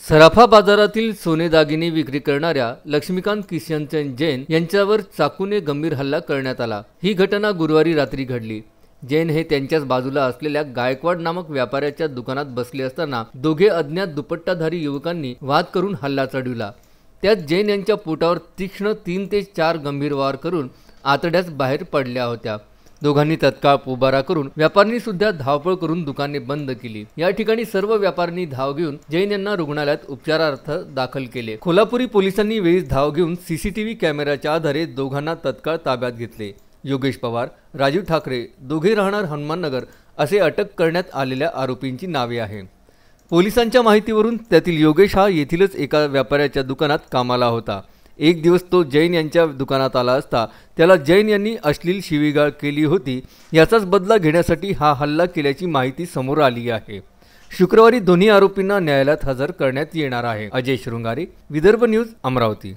सराफा बाजारातील सोने दागिने विक्री करणाऱ्या लक्ष्मीकांत किशनचंद जैन यांच्यावर चाकूने गंभीर हल्ला करण्यात आला। ही घटना गुरुवारी रात्री घडली। जैन हे त्यांच्याच बाजूला असलेल्या गायकवाड नामक व्यापाऱ्याच्या दुकानात बसले असताना दोघे अज्ञात दुपट्टाधारी युवकांनी वाद करून हल्ला चढविला। त्यात जैन यांच्या पोटावर तीक्ष्ण 3 ते 4 गंभीर वार करून आतड्यास बाहेर पडल्या होत्या। दोघांनी तत्काळ पोबारा करून व्यापाऱ्यांनी सुद्धा धावपळ करून दुकाने बंद केली। या ठिकाणी सर्व व्यापाऱ्यांनी धाव घेऊन जैन यांना रुग्णालयात उपचारार्थ दाखल केले। कोल्हापुरी पोलिसांनी वेळीच धाव घेऊन सीसीटीव्ही कॅमेऱ्याच्या आधारे दोघांना तत्काळ ताब्यात घेतले। योगेश पवार, राजीव ठाकरे दोघे राहणार हनुमाननगर असे अटक करण्यात आलेल्या आरोपींची नावे आहे। पोलिसांच्या माहितीवरून त्यातील योगेश हा येथीलच एका व्यापाऱ्याच्या दुकानात कामाला होता। एक दिवस तो जैन यांच्या दुकानात आला असता त्याला जैन यांनी अश्लील शिवीगाळ केली होती। याचाच बदला घेण्यासाठी हा हल्ला केल्याची माहिती समोर आली आहे। शुक्रवारी दोन्ही आरोपींना न्यायालयात हजर करण्यात येणार आहे। अजय शृंगारे, विदर्भ न्यूज, अमरावती।